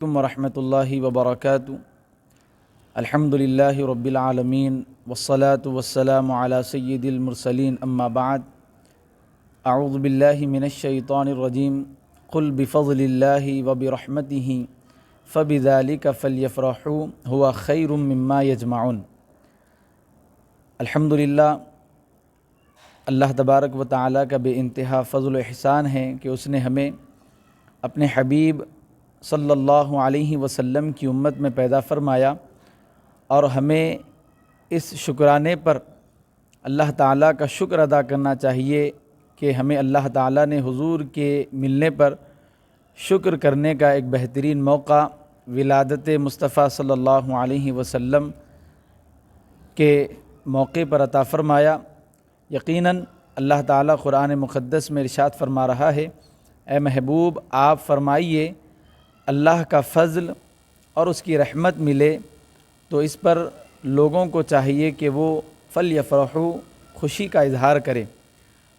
ورحمۃ اللہ وبرکاتہ۔ الحمدللہ رب العالمین والصلاة والسلام علی سید المرسلین، اما بعد، اعوذ باللہ من الشیطان الرجیم، قل بفضل اللہ وبرحمتہ فبذلک فلیفرحوا هو خیر مما یجمعون۔ الحمدللہ، اللہ تبارک و تعالیٰ کا بے انتہا فضل و احسان ہے کہ اس نے ہمیں اپنے حبیب صلی اللہ علیہ وسلم کی امت میں پیدا فرمایا، اور ہمیں اس شکرانے پر اللہ تعالیٰ کا شکر ادا کرنا چاہیے کہ ہمیں اللہ تعالیٰ نے حضور کے ملنے پر شکر کرنے کا ایک بہترین موقع ولادت مصطفیٰ صلی اللہ علیہ وسلم کے موقع پر عطا فرمایا۔ یقیناً اللہ تعالیٰ قرآن مقدس میں ارشاد فرما رہا ہے، اے محبوب آپ فرمائیے اللہ کا فضل اور اس کی رحمت ملے تو اس پر لوگوں کو چاہیے کہ وہ فلیفرحوا، خوشی کا اظہار کرے،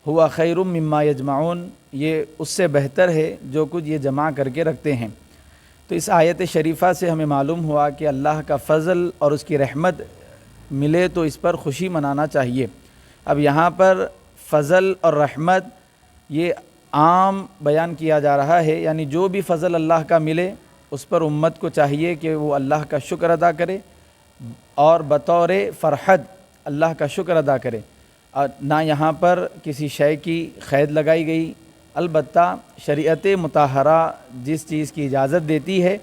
ہوا خیر مما یجمعون، یہ اس سے بہتر ہے جو کچھ یہ جمع کر کے رکھتے ہیں۔ تو اس آیت شریفہ سے ہمیں معلوم ہوا کہ اللہ کا فضل اور اس کی رحمت ملے تو اس پر خوشی منانا چاہیے۔ اب یہاں پر فضل اور رحمت یہ عام بیان کیا جا رہا ہے، یعنی جو بھی فضل اللہ کا ملے اس پر امت کو چاہیے کہ وہ اللہ کا شکر ادا کرے اور بطور فرحت اللہ کا شکر ادا کرے، اور نہ یہاں پر کسی شے کی قید لگائی گئی۔ البتہ شریعت مطہرہ جس چیز کی اجازت دیتی ہے،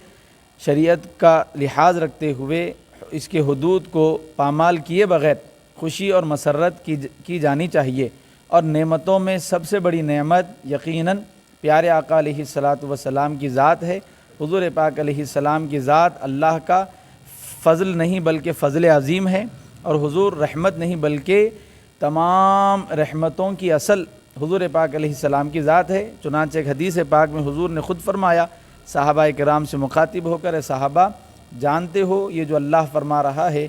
شریعت کا لحاظ رکھتے ہوئے اس کے حدود کو پامال کیے بغیر خوشی اور مسرت کی جانی چاہیے۔ اور نعمتوں میں سب سے بڑی نعمت یقیناً پیارے آقا علیہ الصلاۃ والسلام کی ذات ہے۔ حضور پاک علیہ السلام کی ذات اللہ کا فضل نہیں بلکہ فضل عظیم ہے، اور حضور رحمت نہیں بلکہ تمام رحمتوں کی اصل حضور پاک علیہ السلام کی ذات ہے۔ چنانچہ ایک حدیث پاک میں حضور نے خود فرمایا صحابہ کرام سے مخاطب ہو کر، اے صحابہ جانتے ہو یہ جو اللہ فرما رہا ہے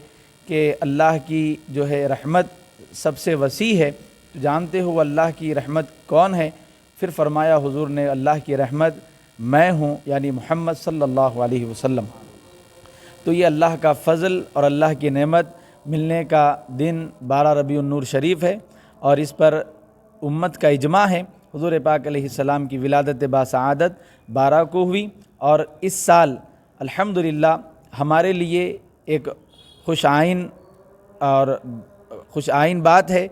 کہ اللہ کی جو ہے رحمت سب سے وسیع ہے، تو جانتے ہو وہ اللہ کی رحمت کون ہے؟ پھر فرمایا حضور نے، اللہ کی رحمت میں ہوں، یعنی محمد صلی اللہ علیہ وسلم۔ تو یہ اللہ کا فضل اور اللہ کی نعمت ملنے کا دن 12 ربیع النور شریف ہے، اور اس پر امت کا اجماع ہے۔ حضور پاک علیہ السلام کی ولادت باسعادت 12 کو ہوئی، اور اس سال الحمدللہ ہمارے لیے ایک خوش آئین بات ہے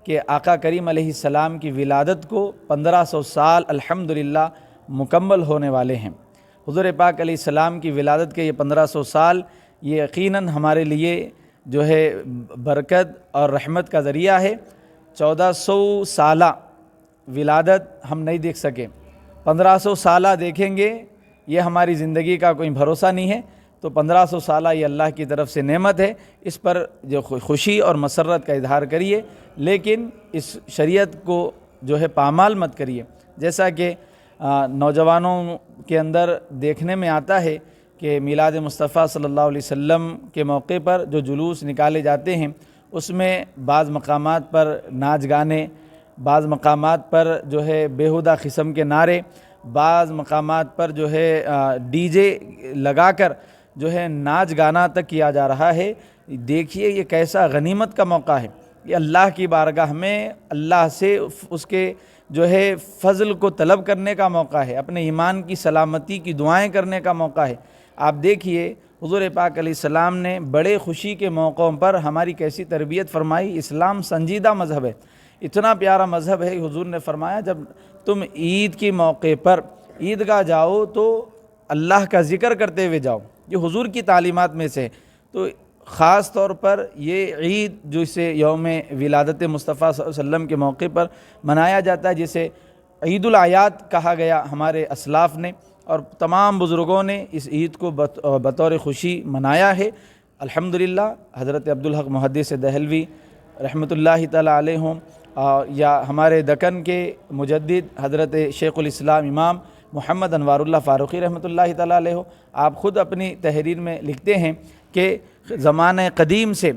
کہ آقا کریم علیہ السلام کی ولادت کو 1500 سال الحمدللہ مکمل ہونے والے ہیں۔ حضور پاک علیہ السلام کی ولادت کے یہ 1500 سال یہ یقیناً ہمارے لیے جو ہے برکت اور رحمت کا ذریعہ ہے۔ 1400 سالہ ولادت ہم نہیں دیکھ سکے، 1500 سالہ دیکھیں گے، یہ ہماری زندگی کا کوئی بھروسہ نہیں ہے۔ تو 1500 سالہ یہ اللہ کی طرف سے نعمت ہے، اس پر جو خوشی اور مسرت کا اظہار کریے، لیکن اس شریعت کو جو ہے پامال مت کریے۔ جیسا کہ نوجوانوں کے اندر دیکھنے میں آتا ہے کہ میلاد مصطفیٰ صلی اللہ علیہ وسلم کے موقع پر جو جلوس نکالے جاتے ہیں، اس میں بعض مقامات پر ناچ گانے، بعض مقامات پر جو ہے بیہودہ قسم کے نعرے، بعض مقامات پر جو ہے ڈی جے لگا کر جو ہے ناچ گانا تک کیا جا رہا ہے۔ دیکھیے یہ کیسا غنیمت کا موقع ہے، یہ اللہ کی بارگاہ میں اللہ سے اس کے جو ہے فضل کو طلب کرنے کا موقع ہے، اپنے ایمان کی سلامتی کی دعائیں کرنے کا موقع ہے۔ آپ دیکھیے حضور پاک علیہ السلام نے بڑے خوشی کے موقعوں پر ہماری کیسی تربیت فرمائی۔ اسلام سنجیدہ مذہب ہے، اتنا پیارا مذہب ہے، حضور نے فرمایا جب تم عید کے موقع پر عیدگاہ جاؤ تو اللہ کا ذکر کرتے ہوئے جاؤ، یہ حضور کی تعلیمات میں سے۔ تو خاص طور پر یہ عید جو اسے یوم ولادت مصطفیٰ صلی اللہ علیہ وسلم کے موقع پر منایا جاتا ہے، جسے عید الاعیاد کہا گیا ہمارے اسلاف نے، اور تمام بزرگوں نے اس عید کو بطور خوشی منایا ہے۔ الحمدللہ حضرت عبدالحق محدث دہلوی رحمۃ اللہ تعالی علیہ ہوں، یا ہمارے دکن کے مجدد حضرت شیخ الاسلام امام محمد انوار اللہ فاروقی رحمۃ اللہ تعالی علیہ ہوں، آپ خود اپنی تحریر میں لکھتے ہیں کہ زمانہ قدیم سے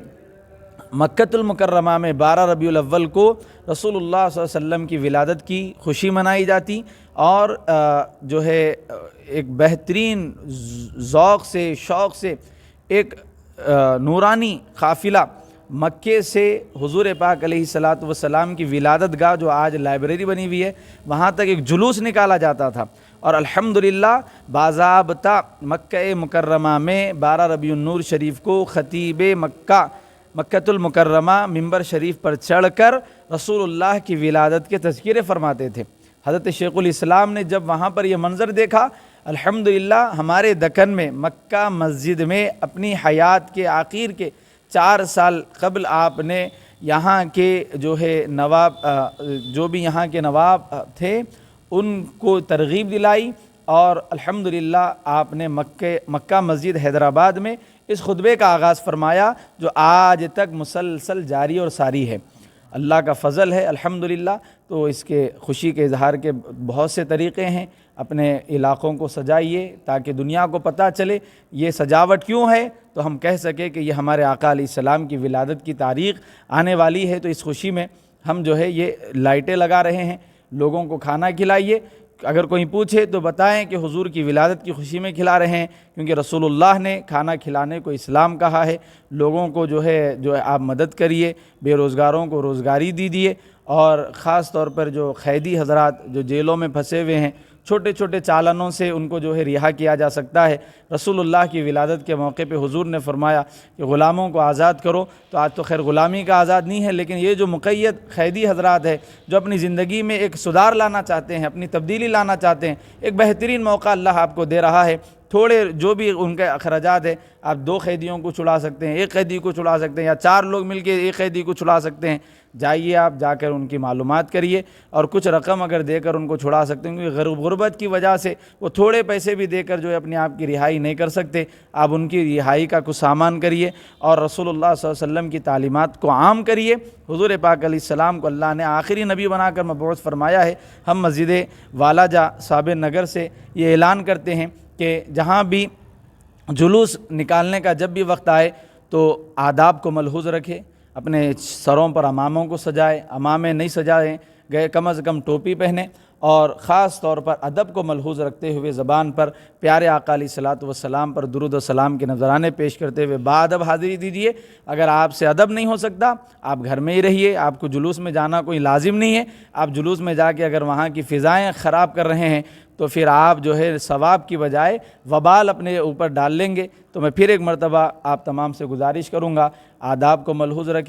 مکۃ المکرمہ میں 12 ربیع الاول کو رسول اللہ صلی اللہ علیہ وسلم کی ولادت کی خوشی منائی جاتی، اور جو ہے ایک بہترین ذوق سے شوق سے ایک نورانی قافلہ مکے سے حضور پاک علیہ الصلاۃ والسلام کی ولادت گاہ جو آج لائبریری بنی ہوئی ہے وہاں تک ایک جلوس نکالا جاتا تھا، اور الحمدللہ باضابطہ مکہ مکرمہ میں 12 ربیع النور شریف کو خطیب مکہ المکرمہ منبر شریف پر چڑھ کر رسول اللہ کی ولادت کے تذکرے فرماتے تھے۔ حضرت شیخ الاسلام نے جب وہاں پر یہ منظر دیکھا، الحمدللہ ہمارے دکن میں مکہ مسجد میں اپنی حیات کے آخر کے 4 سال قبل آپ نے یہاں کے جو ہے نواب جو بھی یہاں کے نواب تھے ان کو ترغیب دلائی، اور الحمدللہ آپ نے مکہ مسجد حیدرآباد میں اس خطبے کا آغاز فرمایا جو آج تک مسلسل جاری اور ساری ہے۔ اللہ کا فضل ہے الحمدللہ۔ تو اس کے خوشی کے اظہار کے بہت سے طریقے ہیں، اپنے علاقوں کو سجائیے تاکہ دنیا کو پتہ چلے یہ سجاوٹ کیوں ہے، تو ہم کہہ سکیں کہ یہ ہمارے آقا علیہ السلام کی ولادت کی تاریخ آنے والی ہے، تو اس خوشی میں ہم جو ہے یہ لائٹیں لگا رہے ہیں۔ لوگوں کو کھانا کھلائیے، اگر کوئی پوچھے تو بتائیں کہ حضور کی ولادت کی خوشی میں کھلا رہے ہیں، کیونکہ رسول اللہ نے کھانا کھلانے کو اسلام کہا ہے۔ لوگوں کو جو ہے آپ مدد کریے، بے روزگاروں کو روزگاری دیجیے، اور خاص طور پر جو قیدی حضرات جو جیلوں میں پھنسے ہوئے ہیں، چھوٹے چھوٹے چالنوں سے ان کو جو ہے رہا کیا جا سکتا ہے۔ رسول اللہ کی ولادت کے موقع پہ حضور نے فرمایا کہ غلاموں کو آزاد کرو، تو آج تو خیر غلامی کا آزاد نہیں ہے، لیکن یہ جو مقید قیدی حضرات ہے جو اپنی زندگی میں ایک سدھار لانا چاہتے ہیں، اپنی تبدیلی لانا چاہتے ہیں، ایک بہترین موقع اللہ آپ کو دے رہا ہے۔ تھوڑے جو بھی ان کے اخراجات ہیں، آپ 2 قیدیوں کو چھڑا سکتے ہیں، 1 قیدی کو چھڑا سکتے ہیں، یا 4 لوگ مل کے 1 قیدی کو چھڑا سکتے ہیں۔ جائیے، آپ جا کر ان کی معلومات کریے، اور کچھ رقم اگر دے کر ان کو چھڑا سکتے ہیں، کیونکہ غربت کی وجہ سے وہ تھوڑے پیسے بھی دے کر جو ہے اپنے آپ کی رہائی نہیں کر سکتے۔ آپ ان کی رہائی کا کچھ سامان کریے، اور رسول اللہ صلی اللہ علیہ وسلم کی تعلیمات کو عام کریے۔ حضور پاک علیہ السلام کو اللہ نے آخری نبی بنا کر مبعوث فرمایا ہے۔ ہم مسجد والاجہ صابر نگر سے یہ اعلان کرتے ہیں کہ جہاں بھی جلوس نکالنے کا جب بھی وقت آئے تو آداب کو ملحوظ رکھے، اپنے سروں پر اماموں کو سجائے، امامے نہیں سجائیں گئے کم از کم ٹوپی پہنے، اور خاص طور پر ادب کو ملحوظ رکھتے ہوئے زبان پر پیارے آقا علیہ الصلاۃ والسلام پر درود و سلام کے نذرانے پیش کرتے ہوئے باادب حاضری دیجیے۔ اگر آپ سے ادب نہیں ہو سکتا، آپ گھر میں ہی رہیے، آپ کو جلوس میں جانا کوئی لازم نہیں ہے۔ آپ جلوس میں جا کے اگر وہاں کی فضائیں خراب کر رہے ہیں تو پھر آپ جو ہے ثواب کی بجائے وبال اپنے اوپر ڈال لیں گے۔ تو میں پھر ایک مرتبہ آپ تمام سے گزارش کروں گا، آداب کو ملحوظ رکھیں۔